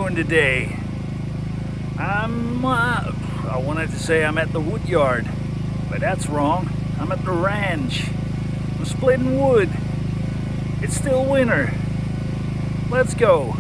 doing today? I wanted to say I'm at the wood yard, but that's wrong. I'm at the ranch. I'm splitting wood. It's still winter. Let's go.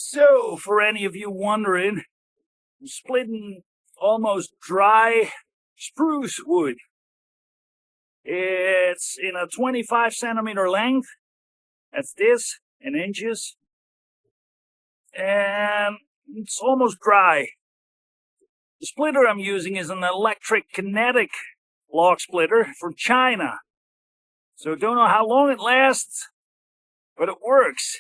So, for any of you wondering, I'm splitting almost dry spruce wood. It's in a 25 centimeter length. That's this, in inches. And it's almost dry. The splitter I'm using is an electric kinetic log splitter from China. So don't know how long it lasts, but it works.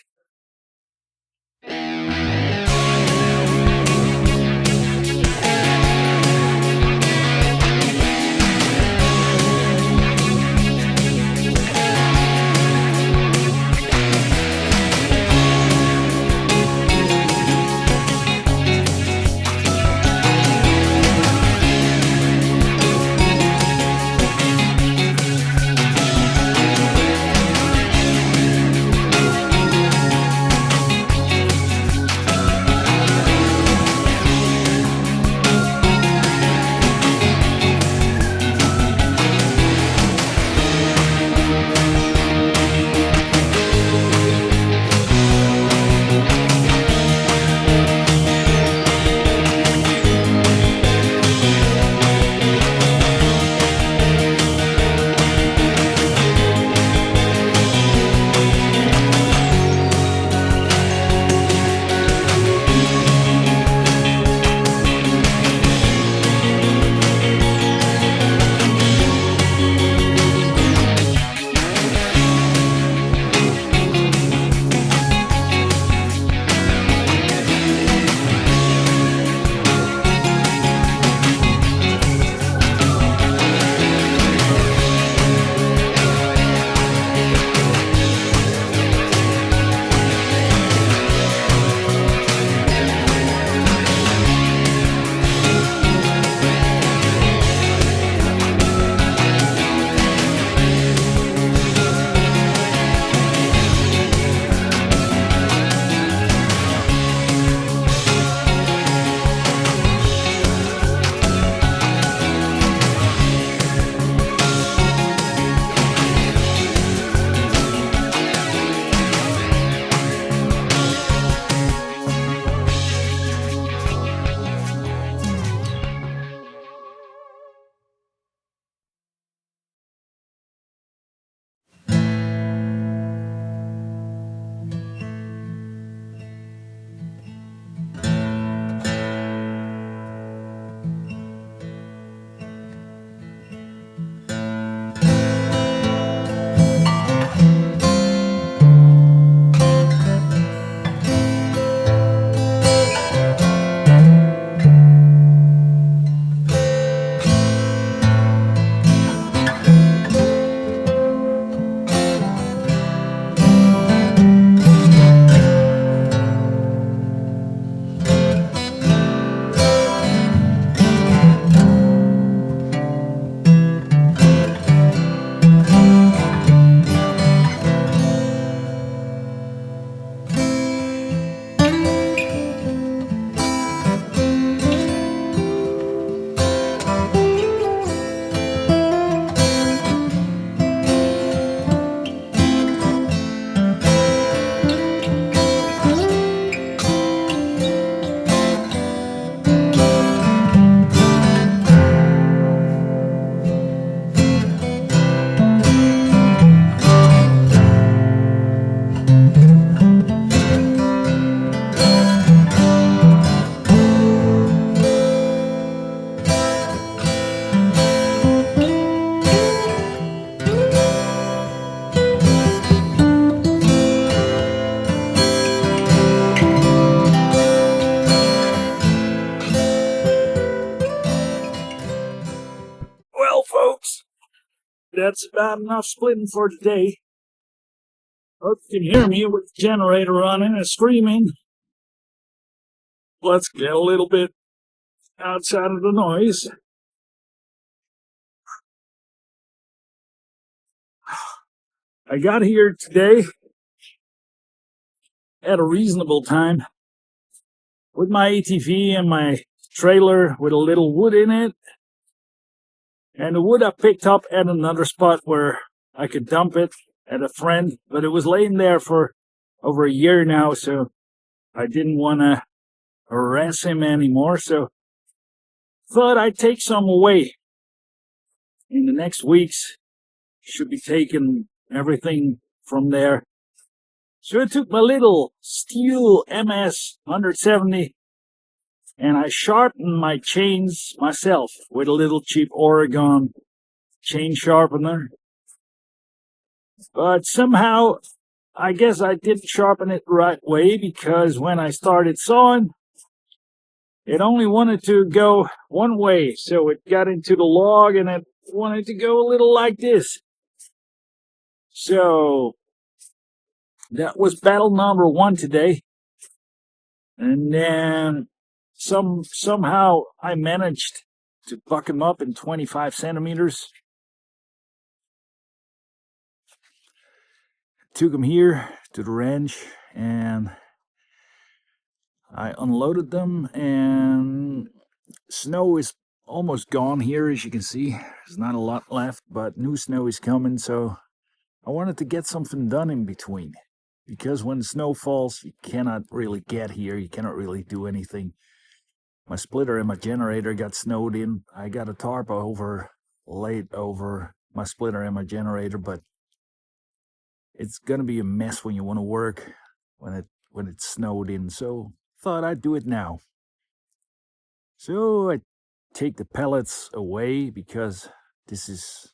that's about enough splitting for today. Hope you can hear me with the generator running and screaming. Let's get a little bit outside of the noise. I got here today at a reasonable time with my ATV and my trailer with a little wood in it. And the wood I picked up at another spot where I could dump it at a friend, but it was laying there for over a year now, so I didn't want to harass him anymore, so thought I'd take some away. In the next weeks, should be taking everything from there. So I took my little stihl MS 170 and I sharpened my chains myself with a little cheap Oregon chain sharpener. But somehow, I guess I didn't sharpen it the right way, because when I started sawing, it only wanted to go one way. So it got into the log and it wanted to go a little like this. So that was battle number 1 today. And then somehow I managed to buck him up in 25 centimeters. Took him here to the ranch and I unloaded them, and snow is almost gone here, as you can see. There's not a lot left, but new snow is coming, so I wanted to get something done in between. Because when snow falls, you cannot really get here, you cannot really do anything. My splitter and my generator got snowed in. I got a tarp laid over my splitter and my generator, but it's gonna be a mess when you want to work when it's snowed in, so thought I'd do it now. So I take the pellets away, because this is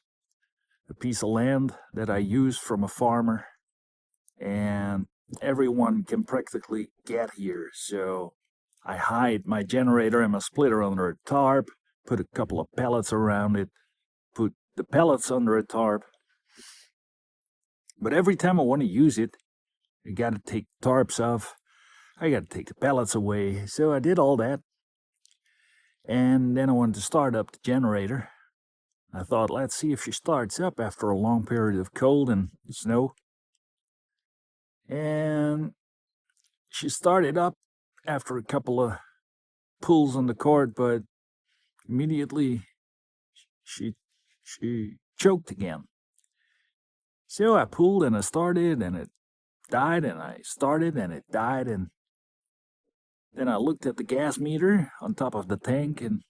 a piece of land that I use from a farmer, and everyone can practically get here. So I hide my generator and my splitter under a tarp, put a couple of pellets around it, put the pellets under a tarp. But every time I want to use it, I got to take the tarps off, I got to take the pellets away. So I did all that. And then I wanted to start up the generator. I thought, let's see if she starts up after a long period of cold and snow. And she started up after a couple of pulls on the cord, but immediately she choked again. So I pulled and I started and it died, and I started and it died, and then I looked at the gas meter on top of the tank, and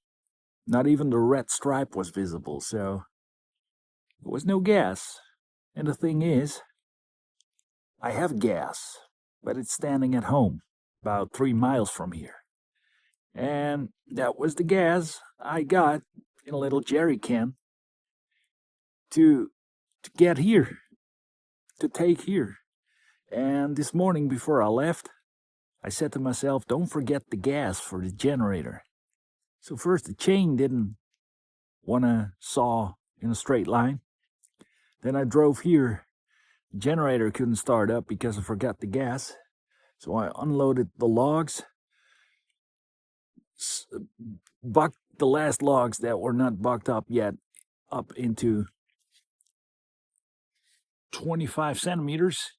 not even the red stripe was visible, so there was no gas. And the thing is, I have gas, but it's standing at home, about 3 miles from here. And that was the gas I got in a little jerry can to get here, to take here. And this morning before I left, I said to myself, don't forget the gas for the generator. So first the chain didn't want to saw in a straight line. Then I drove here. The generator couldn't start up because I forgot the gas. So I unloaded the logs, bucked the last logs that were not bucked up yet up into 25 centimeters,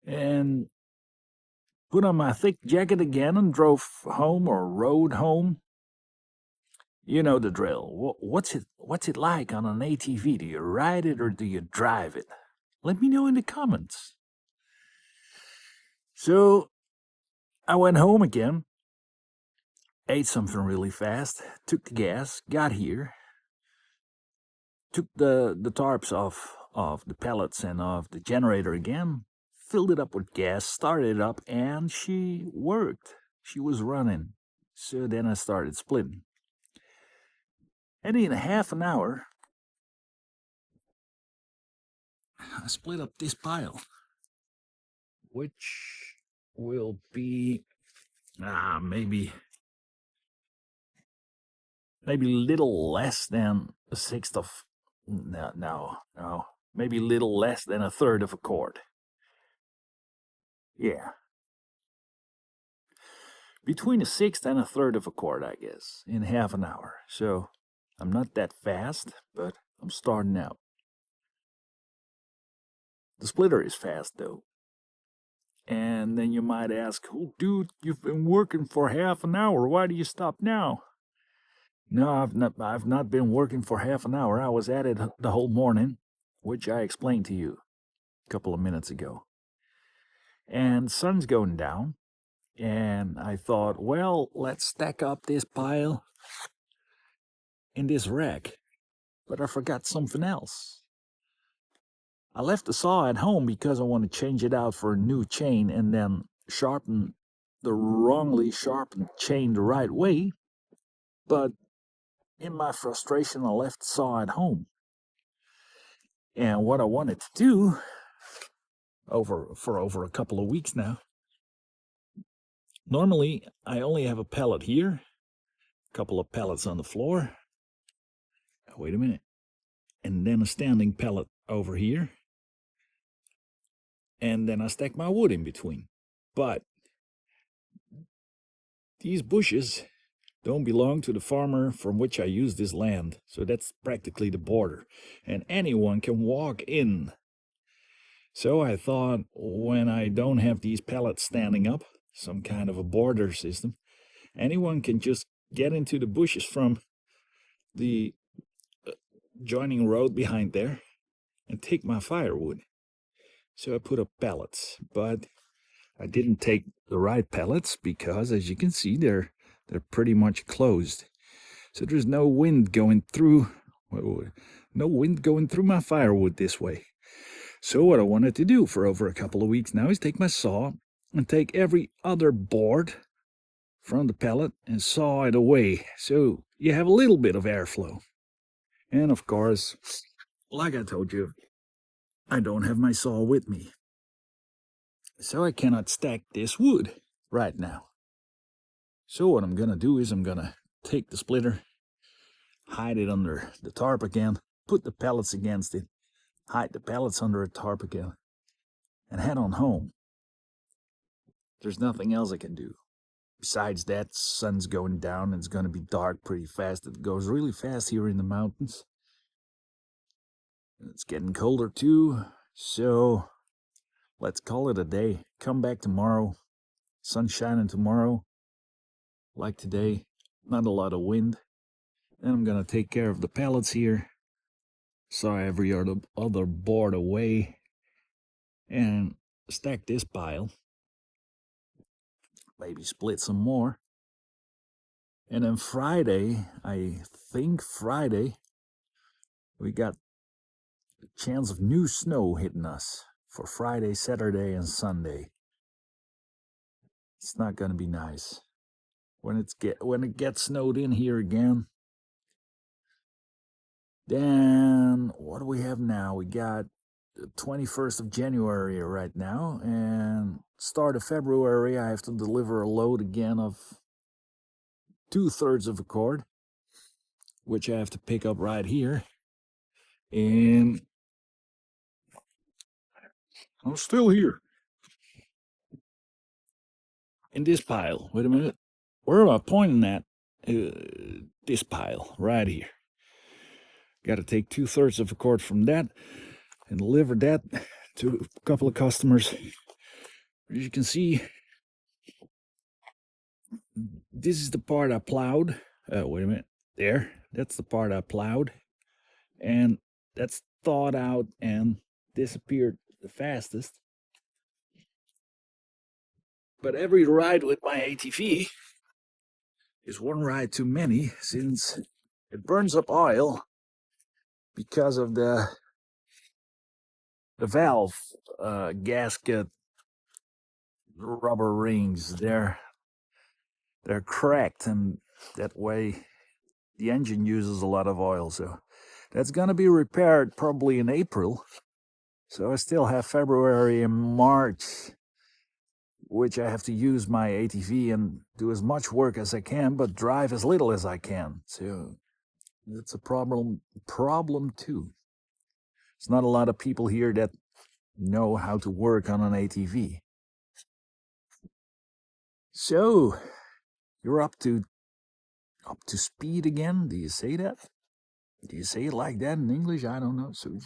and put on my thick jacket again and drove home, or rode home. You know the drill. What's it like on an ATV? Do you ride it or do you drive it? Let me know in the comments. So I went home again, ate something really fast, took the gas, got here, took the tarps off of the pellets and of the generator again, filled it up with gas, started it up, and she worked. She was running. So then I started splitting. And in half an hour, I split up this pile, which will be maybe a little less than a sixth of No. Maybe a little less than a third of a quart. Yeah. Between a sixth and a third of a quart, I guess, in half an hour. So I'm not that fast, but I'm starting out. The splitter is fast, though. And then you might ask, oh, dude, you've been working for half an hour. Why do you stop now? No, I've not been working for half an hour. I was at it the whole morning, which I explained to you a couple of minutes ago. And sun's going down, and I thought, well, let's stack up this pile in this rack. But I forgot something else. I left the saw at home because I want to change it out for a new chain and then sharpen the wrongly sharpened chain the right way. But in my frustration, I left the saw at home. And what I wanted to do for over a couple of weeks now, normally I only have a pallet here, a couple of pallets on the floor. Wait a minute. And then a standing pallet over here. And then I stack my wood in between. But these bushes don't belong to the farmer from which I use this land. So that's practically the border. And anyone can walk in. So I thought, when I don't have these pallets standing up, some kind of a border system, anyone can just get into the bushes from the joining road behind there and take my firewood. So I put up pallets, but I didn't take the right pallets because, as you can see, they're pretty much closed. So there's no wind going through my firewood this way. So what I wanted to do for over a couple of weeks now is take my saw and take every other board from the pallet and saw it away. So you have a little bit of airflow. And of course, like I told you, I don't have my saw with me. So I cannot stack this wood right now. So what I'm going to do is I'm going to take the splitter, hide it under the tarp again, put the pallets against it, hide the pallets under a tarp again, and head on home. There's nothing else I can do. Besides that, sun's going down and it's going to be dark pretty fast. It goes really fast here in the mountains. It's getting colder too, so let's call it a day. Come back tomorrow. Sun shining tomorrow, like today. Not a lot of wind. Then I'm going to take care of the pallets here. Saw every other board away. And stack this pile. Maybe split some more. And then Friday, I think Friday, we got a chance of new snow hitting us for Friday, Saturday, and Sunday. It's not going to be nice. When it gets snowed in here again, then what do we have now? We got the 21st of January right now, and start of February, I have to deliver a load again of 2/3 of a cord, which I have to pick up right here. And I'm still here. In this pile. Wait a minute. Where am I pointing at? This pile right here. Got to take 2/3 of a cord from that and deliver that to a couple of customers. As you can see, this is the part I plowed. Wait a minute. There. That's the part I plowed. And that's thawed out and disappeared the fastest. But every ride with my ATV is one ride too many, since it burns up oil because of the valve gasket rubber rings. They're cracked, and that way the engine uses a lot of oil. So that's going to be repaired probably in April. So I still have February and March, which I have to use my ATV and do as much work as I can, but drive as little as I can. So that's a problem too. There's not a lot of people here that know how to work on an ATV. So, you're up to speed again? Do you say that? Do you say it like that in English? I don't know. So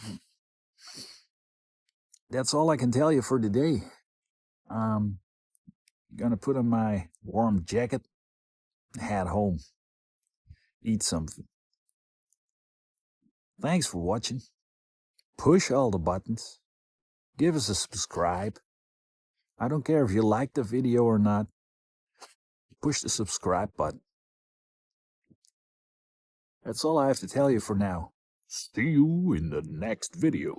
that's all I can tell you for today. Gonna put on my warm jacket, head home, eat something. Thanks for watching. Push all the buttons. Give us a subscribe. I don't care if you like the video or not. Push the subscribe button. That's all I have to tell you for now. See you in the next video.